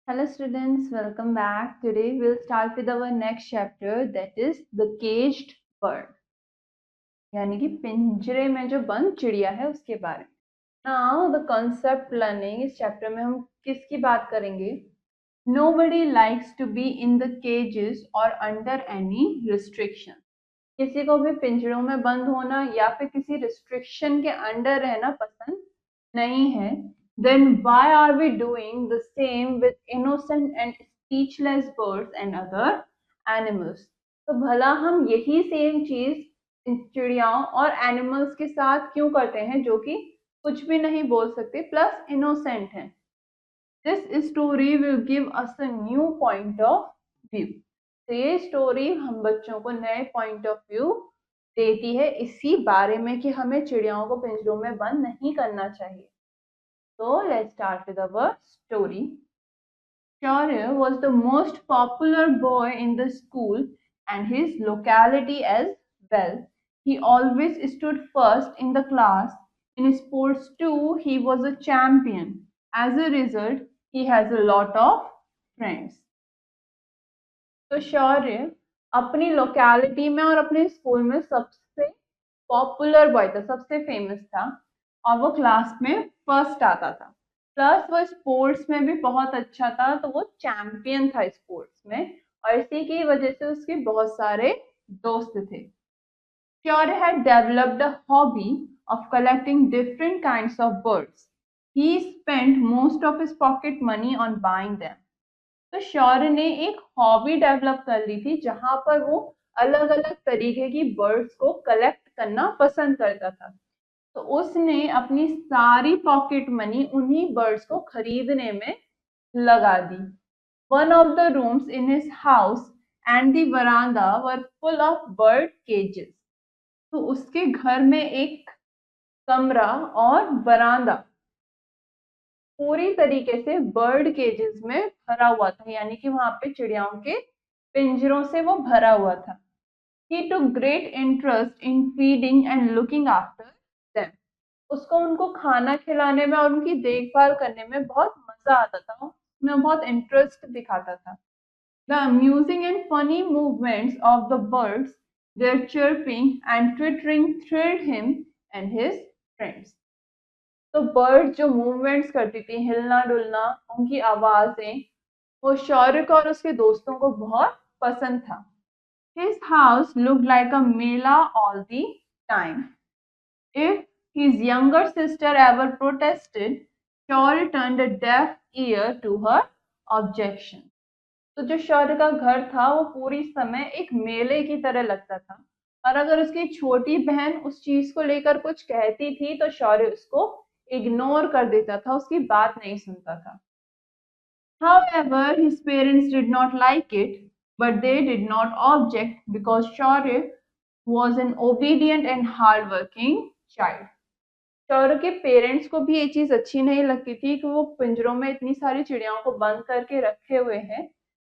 Hello students, welcome back. Today we'll start with our next chapter, that is the caged bird, यानी कि पिंजरे में जो बंद चिड़िया है उसके बारे में. Now the concept learning, इस चैप्टर में हम किसकी बात करेंगे? Nobody likes to be in the cages or under any restriction. किसी को भी पिंजरों में बंद होना या फिर किसी रिस्ट्रिक्शन के अंडर रहना पसंद नहीं है. Then why are we doing the same with innocent and speechless birds and other animals? तो भला हम यही सेम चीज चिड़ियाओं और एनिमल्स के साथ क्यों करते हैं जो कि कुछ भी नहीं बोल सकते प्लस इनोसेंट हैं. This story will give us a new point of view. तो ये स्टोरी हम बच्चों को नए पॉइंट ऑफ व्यू देती है इसी बारे में कि हमें चिड़ियाओं को पिंजरों में बंद नहीं करना चाहिए. So let's start with our story. Shaurya was the most popular boy in the school and his locality as well. He always stood first in the class. In sports too, he was a champion. As a result, he has a lot of friends. तो शौर्य अपनी locality में और अपने school में सबसे popular boy था, सबसे famous था और वो क्लास में फर्स्ट आता था. प्लस वो स्पोर्ट्स में भी बहुत अच्छा था, तो वो चैंपियन था स्पोर्ट्स में और इसी की वजह से उसके बहुत सारे दोस्त थे. Shaurya had developed a hobby of collecting different kinds of birds. He spent most of his pocket money on buying them. तो शौर्य ने एक हॉबी डेवलप कर ली थी जहां पर वो अलग अलग तरीके की बर्ड्स को कलेक्ट करना पसंद करता था. तो उसने अपनी सारी पॉकेट मनी उन्हीं बर्ड्स को खरीदने में लगा दी. One of the rooms in his house and the veranda were full of bird cages. तो उसके घर में एक कमरा और वरांडा पूरी तरीके से बर्ड केजेस में भरा हुआ था, यानी कि वहां पे चिड़ियाओं के पिंजरों से वो भरा हुआ था. He took great interest in feeding and looking after them. उसको उनको खाना खिलाने में और उनकी देखभाल करने में बहुत मजा आता था, उसमें बहुत इंटरेस्ट दिखाता था. The amusing and funny movements of the birds, their chirping and twittering thrilled him and his friends. तो बर्ड जो मूवमेंट्स करती थी, हिलना डुलना, उनकी आवाजें, वो शौर्य को और उसके दोस्तों को बहुत पसंद था. His house looked like a mela all the time. If his younger sister ever protested, Shaurya turned a deaf ear to her objection. तो जो शौर्य का घर था वो पूरी समय एक मेले की तरह लगता था और अगर उसकी छोटी बहन उस चीज को लेकर कुछ कहती थी तो शौर्य उसको इग्नोर कर देता था, उसकी बात नहीं सुनता था. However, his parents did not like it, but they did not object because Shaurya was an obedient and hardworking child. शौर्य के पेरेंट्स को भी ये चीज अच्छी नहीं लगती थी कि वो पिंजरों में इतनी सारी चिड़ियाओं को बंद करके रखे हुए हैं,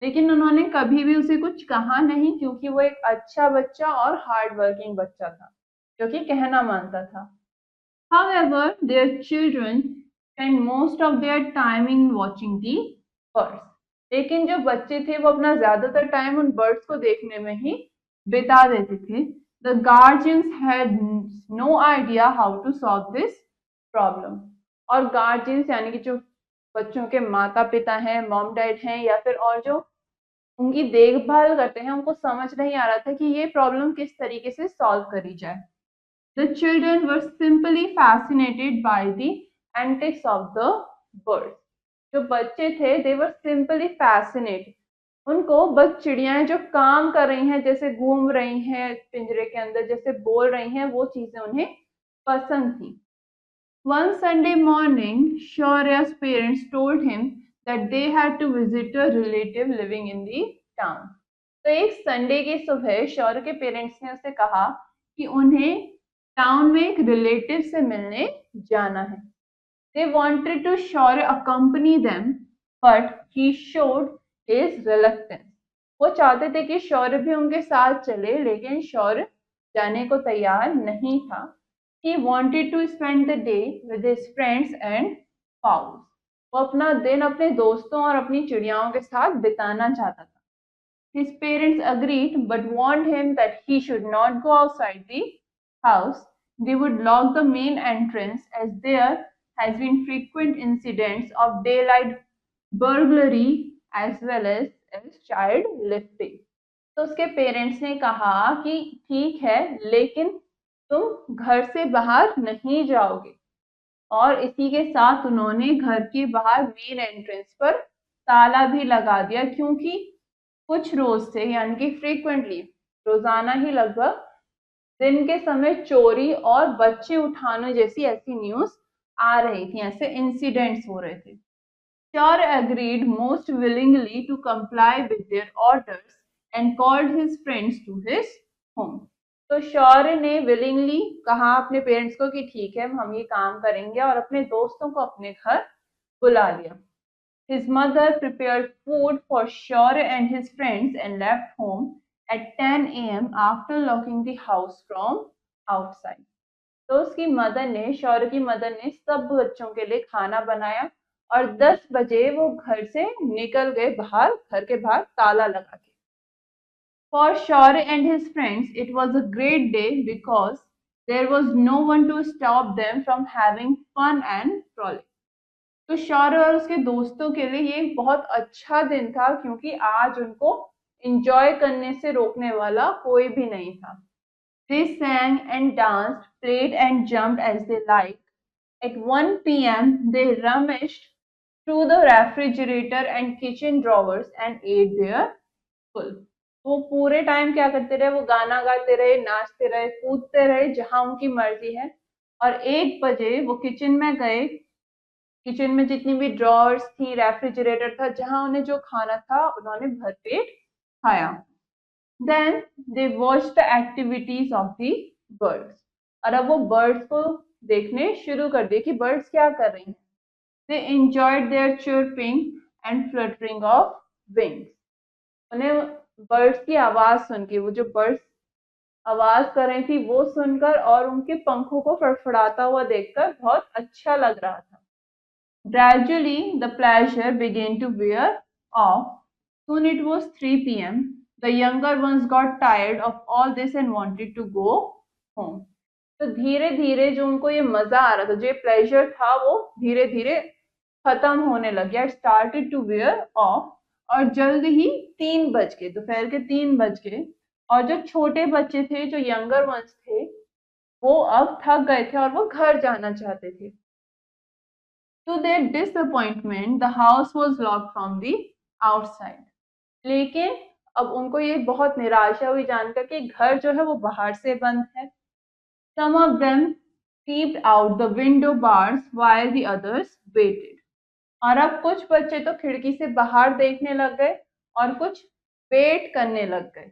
लेकिन उन्होंने कभी भी उसे कुछ कहा नहीं क्योंकि वो एक अच्छा बच्चा और हार्ड वर्किंग बच्चा था जो कि कहना मानता था. However, their children spend most of their time in watching the birds. लेकिन जो बच्चे थे वो अपना ज्यादातर टाइम उन बर्ड्स को देखने में ही बिता देते थे. The guardians had no idea how to solve this problem. और गार्जियंस यानी कि जो बच्चों के माता पिता हैं, मॉम डैड हैं या फिर और जो उनकी देखभाल करते हैं, उनको समझ नहीं आ रहा था कि ये प्रॉब्लम किस तरीके से सॉल्व करी जाए. The children were simply fascinated by the antics of the birds. जो बच्चे थे they were simply fascinated. उनको बस चिड़ियाएं जो काम कर रही हैं, जैसे घूम रही हैं पिंजरे के अंदर, जैसे बोल रही हैं, वो चीजें उन्हें पसंद थी. One Sunday morning, Shaurya's parents told him that they had to visit a relative living in the town. तो एक संडे की सुबह शौर्य के पेरेंट्स ने उसे कहा कि उन्हें टाउन में एक रिलेटिव से मिलने जाना है. They wanted to Shaurya accompany them, but he showed his reluctance. वो चाहते थे कि शौर्य भी उनके साथ चले, लेकिन शौर्य जाने को तैयार नहीं था. He wanted to spend the day with his friends and fowls. वो अपना दिन अपने दोस्तों और अपनी चिड़ियाओं के साथ बिताना चाहता था. His parents agreed but warned him that he should not go outside the house. They would lock the main entrance as there has been frequent incidents of daylight burglary as well as child lifting. तो उसके parents ने कहा कि ठीक है, लेकिन तुम घर से बाहर नहीं जाओगे. और इसी के साथ उन्होंने घर के बाहर मेन एंट्रेंस पर ताला भी लगा दिया, क्योंकि कुछ रोज से यानी कि फ्रीक्वेंटली रोजाना ही लगभग दिन के समय चोरी और बच्चे उठाने जैसी ऐसी न्यूज आ रही थी, ऐसे इंसिडेंट्स हो रहे थे. Shaw agreed most willingly to comply with their orders and called his friends to his home. तो शौर्य ने विलिंगली कहा अपने पेरेंट्स को कि ठीक है, हम ये काम करेंगे, और अपने दोस्तों को अपने घर बुला लिया. His mother prepared food for Shaurya and his friends and left home at 10 a.m. after locking the house from outside. तो उसकी मदर ने, शौर्य की मदर ने सब बच्चों के लिए खाना बनाया और 10 बजे वो घर से निकल गए बाहर, घर के बाहर ताला लगा के. For Shaurya and his friends, it was a great day because there was no one to stop them from having fun and frolic. तो शौर्य और उसके दोस्तों के लिए ये बहुत अच्छा दिन था, क्योंकि आज उनको एंजॉय करने से रोकने वाला कोई भी नहीं था. They sang and danced, played and jumped as they liked. At 1 p.m., they rummaged through the refrigerator and kitchen drawers and ate their full. वो पूरे टाइम क्या करते रहे, वो गाना गाते रहे, नाचते रहे, कूदते रहे जहां उनकी मर्जी है. और 1 बजे वो किचन में गए. किचन में जितनी भी ड्रॉर्स थी, रेफ्रिजरेटर था, जहां उन्हें जो खाना था उन्होंने भरपेट खाया. Then they watch the activities of the birds. और अब वो बर्ड्स को देखने शुरू कर दिए कि बर्ड्स क्या कर रही हैं. They enjoyed their chirping and fluttering of wings. उन्हें बर्ड्स की आवाज सुन के, वो जो बर्ड्स आवाज कर रही थी वो सुनकर और उनके पंखों को फड़फड़ाता हुआ देखकर बहुत अच्छा लग रहा था. Gradually, the pleasure began to wear off. Soon it was 3 p.m. The younger ones got tired of all this and wanted to go home. तो धीरे धीरे जो उनको ये मजा आ रहा था, जो ये प्लेजर था, वो धीरे धीरे खत्म होने लग गया. Started to wear off. और जल्द ही 3 बज गए, दोपहर के 3 बज गए. और जो छोटे बच्चे थे, जो यंगर वंस थे, वो अब थक गए थे और वो घर जाना चाहते थे. To their disappointment, the house was locked from the outside. लेकिन अब उनको ये बहुत निराशा हुई जानकर कि घर जो है वो बाहर से बंद है. Some of them peeped out the window bars while the others waited. और अब कुछ बच्चे तो खिड़की से बाहर देखने लग गए और कुछ वेट करने लग गए.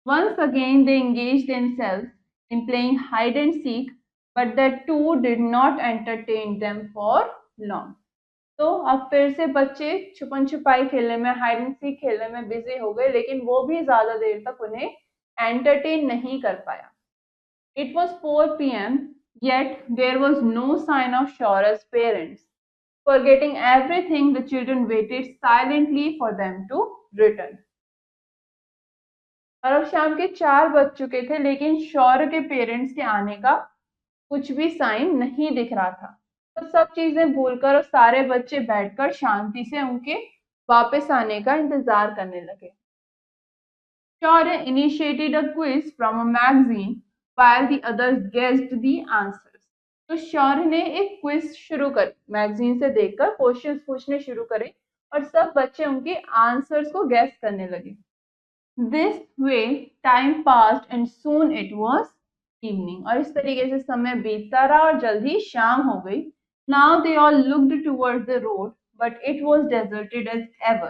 Once again they engaged themselves in playing hide and seek, but the two did not entertain them for long. तो अब फिर से बच्चे छुपन छुपाई खेलने में, हाइड एंड सीक खेलने में बिजी हो गए, लेकिन वो भी ज्यादा देर तक उन्हें एंटरटेन नहीं कर पाया. It was 4 p.m. yet there was no sign of Shaura's parents. Forgetting everything, the children waited silently for them to return. और अब शाम के 4 बज चुके थे, लेकिन शौर्य के पेरेंट्स के आने का कुछ भी साइन नहीं दिख रहा था. तो सब चीजें भूलकर और सारे बच्चे बैठकर शांति से उनके वापस आने का इंतजार करने लगे. शौर्य initiated a quiz from a magazine while the others guessed the answers. तो शौर्य ने एक क्विज शुरू कर, मैगजीन से देखकर क्वेश्चंस पूछने शुरू करे और सब बच्चे उनके आंसर्स को गैस करने लगे. This way time passed and soon it was evening. और इस तरीके से समय बीतता रहा और जल्द ही शाम हो गई. Now they all looked towards the road, but it was deserted as ever.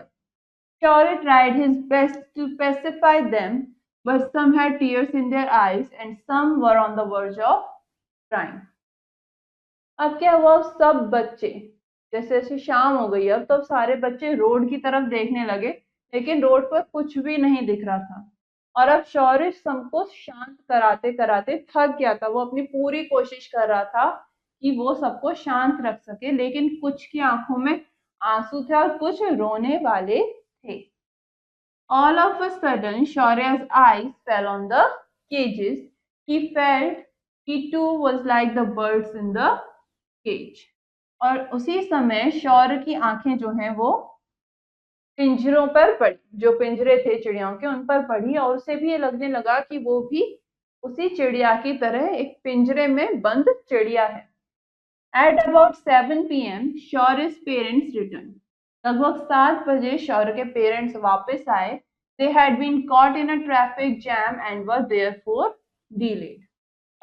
Shaurya tried his best to pacify them, but some had tears in their eyes and some were on the verge of crying. अब क्या हुआ, सब बच्चे, जैसे जैसे शाम हो गई अब, तो सारे बच्चे रोड की तरफ देखने लगे, लेकिन रोड पर कुछ भी नहीं दिख रहा था. और अब शौर्य सबको शांत कराते कराते थक गया था. वो अपनी पूरी कोशिश कर रहा था कि वो सबको शांत रख सके, लेकिन कुछ की आंखों में आंसू थे और कुछ रोने वाले थे। All of a sudden, Shaurya's eyes fell on the cages. He felt he too was like the birds in the cage. और उसी समय शौर्य की आंखें जो हैं वो पिंजरों पर पड़ी, जो पिंजरे थे चिड़ियों के उन पर पड़ी, और उसे भी ये लगने लगा कि वो भी उसी चिड़िया की तरह एक पिंजरे में बंद चिड़िया है। At about 7 p.m. Shaurya's parents returned. लगभग 7 बजे शौर्य के पेरेंट्स वापस आए। They had been caught in a traffic jam and were therefore delayed.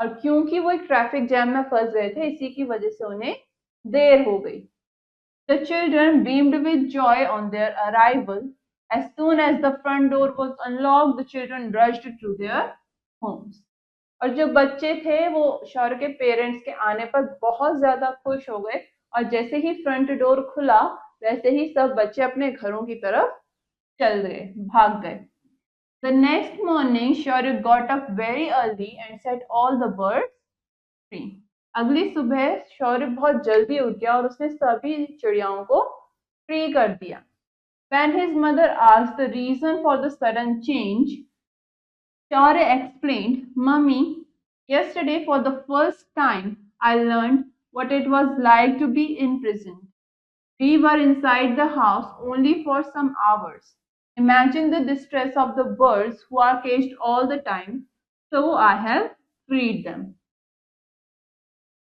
और क्योंकि वो एक ट्रैफिक जैम में फंस गए थे, इसी की वजह से उन्हें देर हो गई। The children beamed with joy on their arrival. As soon as the front door was unlocked, the children rushed to their homes. और जो बच्चे थे वो शौर्य के पेरेंट्स के आने पर बहुत ज्यादा खुश हो गए, और जैसे ही फ्रंट डोर खुला वैसे ही सब बच्चे अपने घरों की तरफ चल गए, भाग गए। The next morning, Shaurya got up very early and set all the birds free. अगली सुबह शौर्य बहुत जल्दी उठ गया और उसने सभी चिड़ियाओं को फ्री कर दिया। When his mother asked the reason for the sudden change, Shaurya explained, "Mummy, yesterday for the first time I learned what it was like to be in prison. We were inside the house only for some hours. Imagine the distress of the birds who are caged all the time, so I have freed them."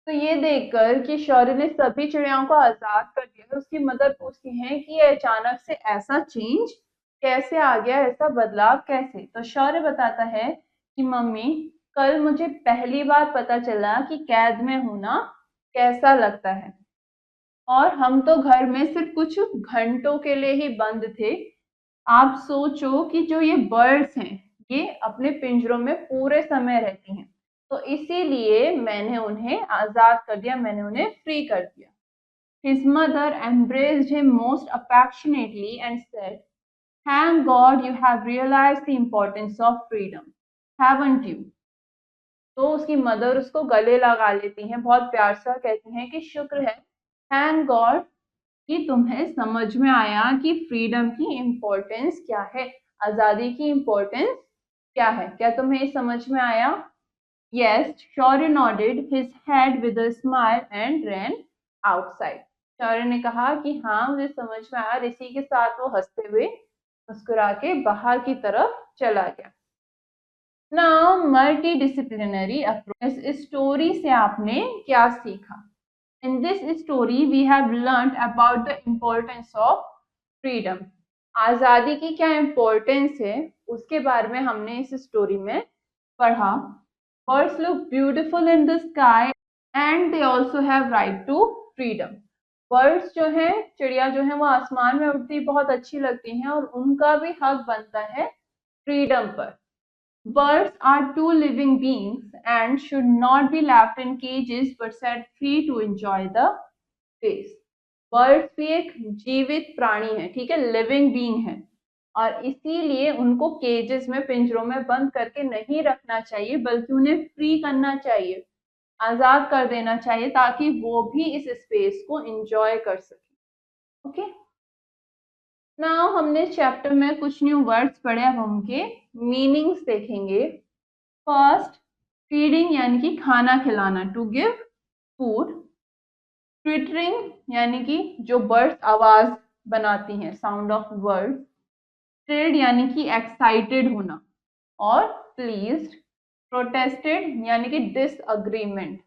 तो ये देखकर कि शौर्य ने सभी चिड़ियाओं को आजाद कर दिया, उसकी मदर पूछती हैं कि ये अचानक से ऐसा चेंज कैसे आ गया, ऐसा बदलाव कैसे। तो शौर्य बताता है कि मम्मी, कल मुझे पहली बार पता चला कि कैद में होना कैसा लगता है, और हम तो घर में सिर्फ कुछ घंटों के लिए ही बंद थे। आप सोचो कि जो ये बर्ड्स हैं ये अपने पिंजरों में पूरे समय रहती हैं, तो इसीलिए मैंने उन्हें आजाद कर दिया, मैंने उन्हें फ्री कर दिया। His mother embraced him most affectionately and said, "Thank God you have realized the importance of freedom, haven't you?" तो उसकी मदर उसको गले लगा लेती हैं, बहुत प्यार से कहती हैं कि शुक्र है, थैंक गॉड, कि तुम्हें समझ में आया कि फ्रीडम की इम्पोर्टेंस क्या है, आजादी की इम्पोर्टेंस क्या है। क्या तुम्हें समझ में आया? Yes, Shaurya nodded his head with a smile and ran outside. शौर्य ने कहा कि हाँ मुझे समझ में आया, और इसी के साथ वो हंसते हुए मुस्कुरा के बाहर की तरफ चला गया। Now, multidisciplinary approach. इस स्टोरी से आपने क्या सीखा? In this story, we have learned about the importance of freedom. आजादी की क्या इम्पोर्टेंस है उसके बारे में हमने इस स्टोरी में पढ़ा। Birds look beautiful in the sky and they also have right to freedom. Birds जो हैं, चिड़िया जो हैं, वो आसमान में उड़ती बहुत अच्छी लगती हैं और उनका भी हक बनता है फ्रीडम पर। Birds are two living beings and should not be left in cages but set free to enjoy the space. Birds भी एक जीवित प्राणी है, ठीक है, लिविंग बीइंग है, और इसीलिए उनको केजेस में, पिंजरों में बंद करके नहीं रखना चाहिए, बल्कि उन्हें फ्री करना चाहिए, आजाद कर देना चाहिए, ताकि वो भी इस स्पेस को एंजॉय कर सके। ओके, नाउ हमने चैप्टर में कुछ न्यू वर्ड्स पढ़े, अब उनके मीनिंग्स देखेंगे। फर्स्ट, फीडिंग यानी कि खाना खिलाना, टू गिव फूड। ट्विटरिंग यानी कि जो बर्ड्स आवाज बनाती हैं, साउंड ऑफ वर्ड्स। थ्रिल्ड यानी कि एक्साइटेड होना, और प्लीज्ड। प्रोटेस्टेड यानी कि डिसअग्रीमेंट,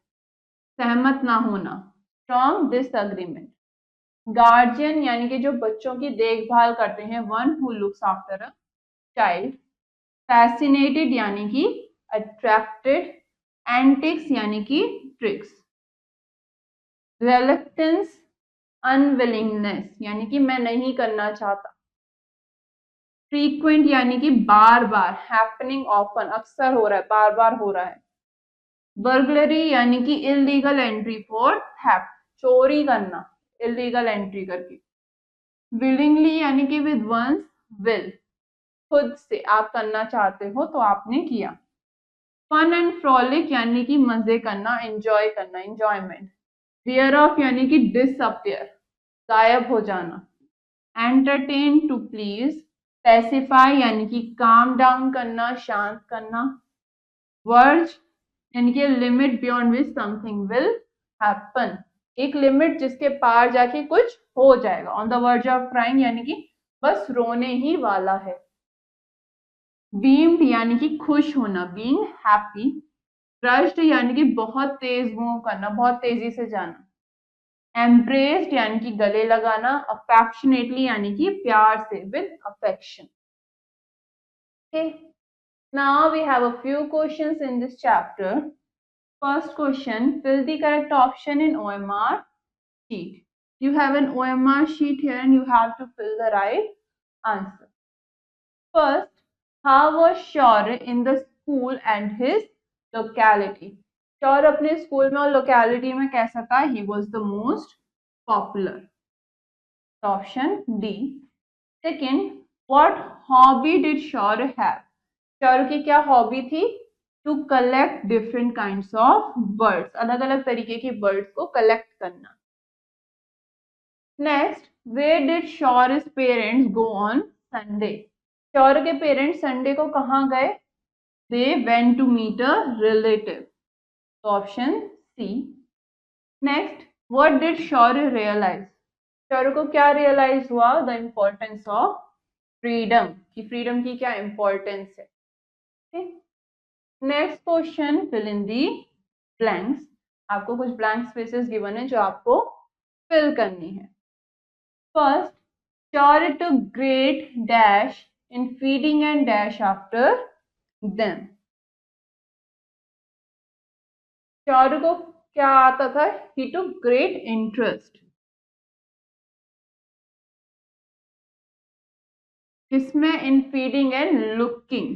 सहमत ना होना, स्ट्रॉन्ग डिसअग्रीमेंट। गार्जियन यानी कि जो बच्चों की देखभाल करते हैं, one who looks after a child. Fascinated यानी कि अट्रैक्टेड। एंटिक्स यानी कि ट्रिक्स। रिलक्टेंस, अनविलिंगनेस यानी कि मैं नहीं करना चाहता। फ्रीक्वेंट यानी कि बार बार, हैपनिंग ऑफन, अक्सर हो रहा है, बार बार हो रहा है। बर्गलरी यानी कि इलीगल एंट्री फॉर थेफ्ट, चोरी करना, इलीगल एंट्री करके। विलिंगली यानी कि विद वंस विल, खुद से आप करना चाहते हो तो आपने किया। फन एंड फ्रॉलिक यानी कि मजे करना, एंजॉय करना, एंजॉयमेंट। वेयर ऑफ यानी कि डिसअपियर, गायब हो जाना। एंटरटेन टू प्लीज, पैसिफाई यानी कि काम डाउन करना, शांत करना। वर्ज यानी कि limit beyond which something will happen, एक लिमिट जिसके पार जाके कुछ हो जाएगा। On the verge of crying यानी कि बस रोने ही वाला है। बीम्ड यानी कि खुश होना, बीइंग हैप्पी। रश्ड यानी कि बहुत तेज मूव करना, बहुत तेजी से जाना। एम्ब्रेस्ड यानी कि गले लगाना। अफेक्शनेटली यानी कि प्यार से, with affection. Okay, now we have a few questions in this chapter. First question, fill the correct option in OMR sheet. You have an OMR sheet here and you have to fill the right answer. First, how was Shaurya in the school and his locality? Shaurya अपने school में और locality में कैसा था? He was the most popular. Option D. Second, what hobby did Shaurya have? Shaurya की क्या hobby थी? To collect different kinds of birds. अलग अलग तरीके की birds को collect करना. Next, where did Shaurya's parents go on Sunday? शौर्य के पेरेंट्स संडे को कहाँ गए? They went to meet a relative. So option C. Next, what did Shaurya realize? शौर्य को क्या realize हुआ? The importance of freedom. कि freedom की क्या importance है? Okay. Next question, fill in the blanks. आपको कुछ blank spaces given है जो आपको fill करनी है. First, Shaurya took great dash in feeding and dash after them. शौर्य को क्या आता था? He took great interest. किसमें? In feeding and looking.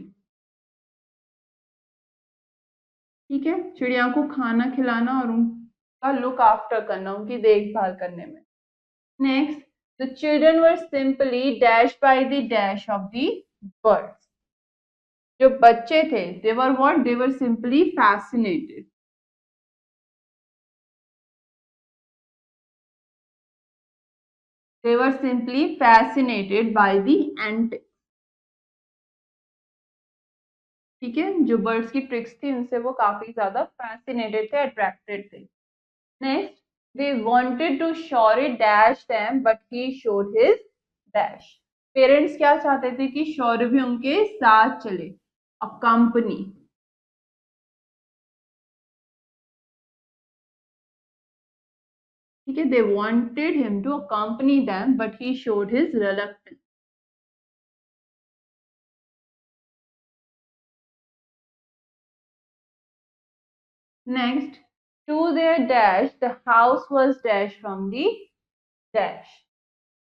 ठीक है, चिड़िया को खाना खिलाना और उनका लुक आफ्टर करना, उनकी देखभाल करने में. Next, the children were simply dashed by the dash of the birds. जो बच्चे थे, they were what? They were simply fascinated. They were simply fascinated by the antics. ठीक है, जो बर्ड्स की ट्रिक्स थी उनसे वो काफी ज्यादा फैसिनेटेड थे, अट्रैक्टेड थे. Next, they wanted to Shaurya dash them but he showed his dash. Parents क्या चाहते थे? कि शौर्य भी उनके साथ चले, accompany. ठीक है, they wanted him to accompany them but he showed his reluctance. Next, to their dash the house was dash from the dash.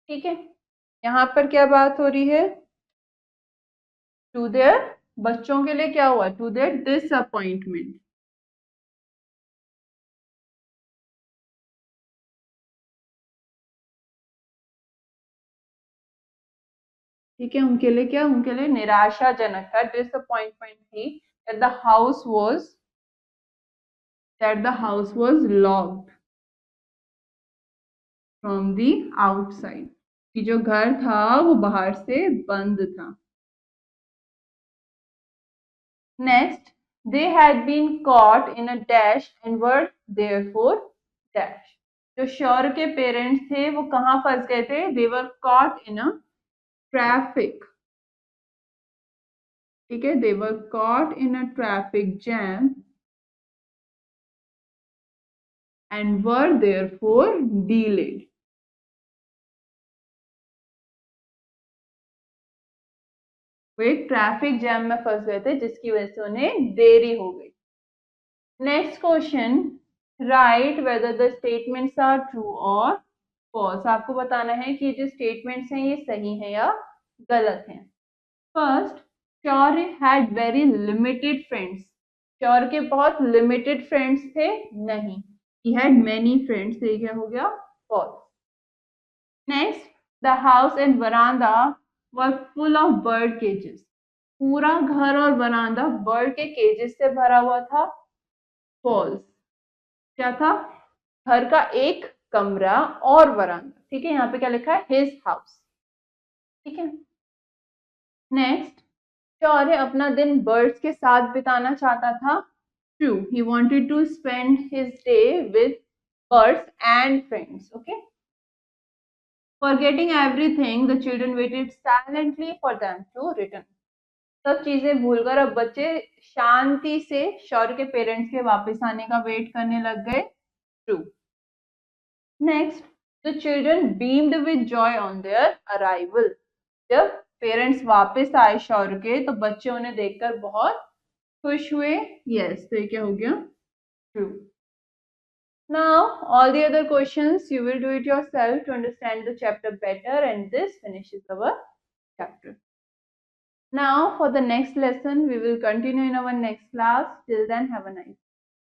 ठीक है, यहाँ पर क्या बात हो रही है? टू देयर, बच्चों के लिए क्या हुआ? To their disappointment. ठीक है, उनके लिए क्या? उनके लिए निराशाजनक था, डिसअपॉइंटमेंट थी. that the house was locked from the outside. कि जो घर था वो बाहर से बंद था. Next, they had been caught in a dash and were therefore dash. जो शौर्य के पेरेंट्स थे वो कहाँ फंस गए थे? They were caught in a traffic. ठीक है, they were caught in a traffic jam and were therefore delayed. वो एक ट्रैफिक जैम में फंस गए थे जिसकी वजह से उन्हें देरी हो गई. Next question, write whether the statements are true और फॉल्स. आपको बताना है कि जो स्टेटमेंट्स हैं ये सही है या गलत हैं. First, Shaurya had very limited friends. Shaurya के बहुत लिमिटेड फ्रेंड्स थे? नहीं, he had many friends. ये क्या हो गया? false. Next, the house and veranda were full of bird cages. पूरा घर और वरांदा बर्ड के केजेस से भरा हुआ था? false. क्या था? घर का एक कमरा और वरांडा, ठीक है, यहाँ पे क्या लिखा है, हिज हाउस, ठीक है। नेक्स्ट, शौर्य अपना दिन बर्ड्स के साथ बिताना चाहता था। True, he wanted to spend his day with birds and friends, okay. Forgetting everything, the children waited silently for them to return. सब चीजें भूलकर अब बच्चे शांति से शौर्य के पेरेंट्स के वापस आने का वेट करने लग गए। True. Next, the children beamed with joy on their arrival. जब पेरेंट्स वापस आए शौर्य के, तो बच्चे उन्हें देखकर बहुत खुश हुए। यस, तो ये क्या हो गया, true. Now, all the other questions you will do it yourself to understand the chapter better, and this finishes our chapter. Now, for the next lesson, we will continue in our next class. Till then, have a nice day.